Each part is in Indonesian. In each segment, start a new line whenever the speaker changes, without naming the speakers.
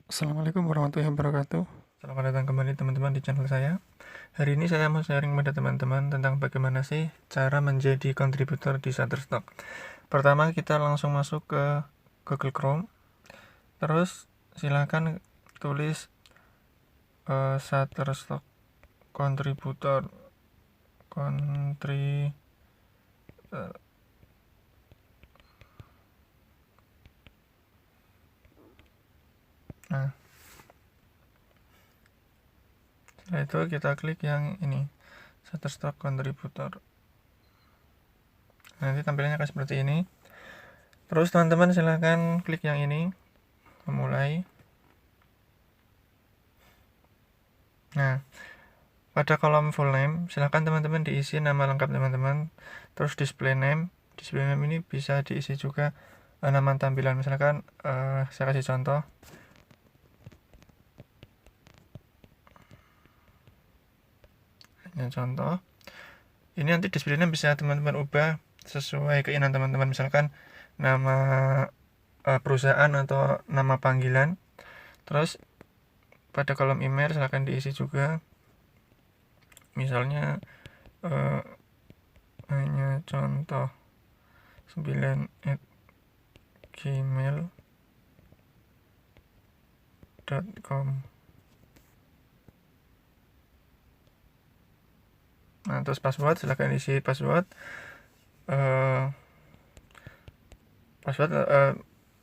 Assalamualaikum warahmatullahi wabarakatuh. Selamat datang kembali teman-teman di channel saya. Hari ini saya mau sharing pada teman-teman tentang bagaimana sih cara menjadi kontributor di Shutterstock. Pertama kita langsung masuk ke Google Chrome. Terus silahkan tulis Shutterstock kontributor. Nah, setelah itu kita klik yang ini, Shutterstock Contributor. Nanti tampilannya akan seperti ini. Terus teman-teman silahkan klik yang ini, memulai. Nah, pada kolom full name, silahkan teman-teman diisi nama lengkap teman-teman. Terus display name ini bisa diisi juga nama tampilan. Misalkan saya kasih contoh. Contoh ini nanti display name bisa teman-teman ubah sesuai keinginan teman-teman, misalkan nama perusahaan atau nama panggilan. Terus pada kolom email silahkan diisi juga, misalnya hanya contoh 9@gmail.com. Nah, terus password silahkan isi password.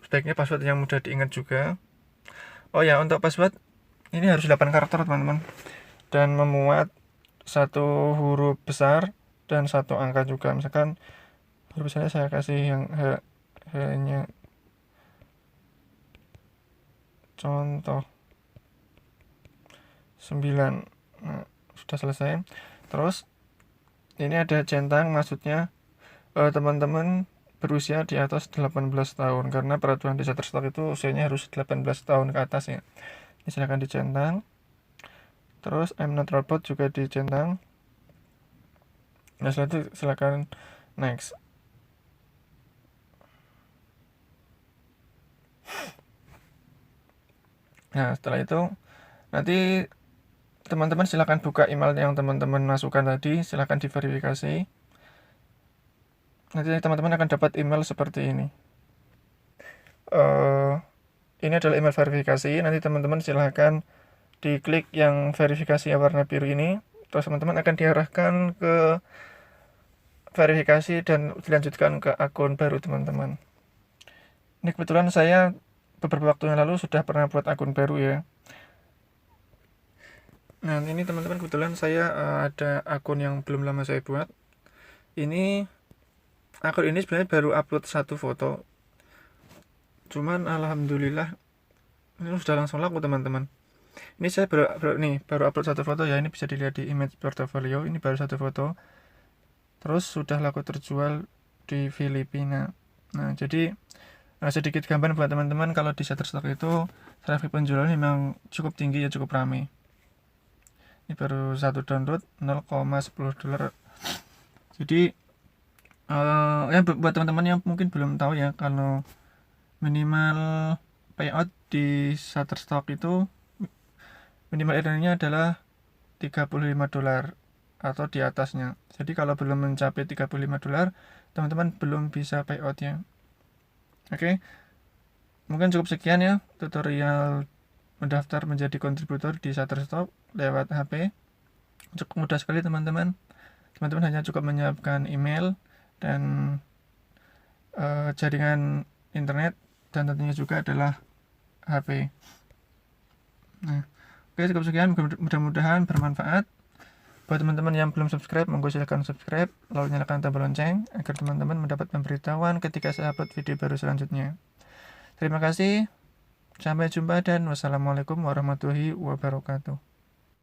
Sebaiknya password yang mudah diingat juga. Oh ya, untuk password ini harus 8 karakter teman-teman, dan memuat 1 huruf besar dan 1 angka juga. Misalkan huruf besarnya saya kasih yang hanya contoh 9. Nah, sudah selesai. Terus ini ada centang, maksudnya teman-teman berusia di atas 18 tahun, karena peraturan di Shutterstock itu usianya harus 18 tahun ke atas ya. Ini silahkan dicentang. Terus I'm not robot juga dicentang. Nah, setelah itu silahkan next. Nah, setelah itu nanti teman-teman silahkan buka email yang teman-teman masukkan tadi, silahkan diverifikasi. Nanti teman-teman akan dapat email seperti ini. Ini adalah email verifikasi. Nanti teman-teman silahkan diklik yang verifikasi warna biru ini. Terus teman-teman akan diarahkan ke verifikasi dan dilanjutkan ke akun baru teman-teman. Ini kebetulan saya beberapa waktu yang lalu sudah pernah buat akun baru ya. Nah, ini teman-teman kebetulan saya ada akun yang belum lama saya buat. Ini akun ini sebenarnya baru upload 1 foto. Cuman alhamdulillah ini sudah langsung laku teman-teman. Ini saya baru upload 1 foto ya. Ini bisa dilihat di image portfolio. Ini baru 1 foto. Terus sudah laku terjual di Filipina. Nah, jadi sedikit gambaran buat teman-teman, kalau di Shutterstock itu traffic penjualan memang cukup tinggi ya, cukup ramai. Ini baru 1 download $0,10. Jadi ya buat teman-teman yang mungkin belum tahu ya, kalau minimal payout di Shutterstock itu minimal earningnya adalah $35 atau di atasnya. Jadi kalau belum mencapai $35, teman-teman belum bisa payout ya. Oke, mungkin cukup sekian ya tutorial mendaftar menjadi kontributor di Shutterstock lewat HP. Cukup mudah sekali teman-teman. Teman-teman hanya cukup menyiapkan email dan jaringan internet, dan tentunya juga adalah HP. Nah, oke, cukup sekian. Mudah-mudahan bermanfaat. Buat teman-teman yang belum subscribe, monggo silahkan subscribe, lalu nyalakan tombol lonceng agar teman-teman mendapat pemberitahuan ketika saya upload video baru selanjutnya. Terima kasih, sampai jumpa dan wassalamualaikum warahmatullahi wabarakatuh.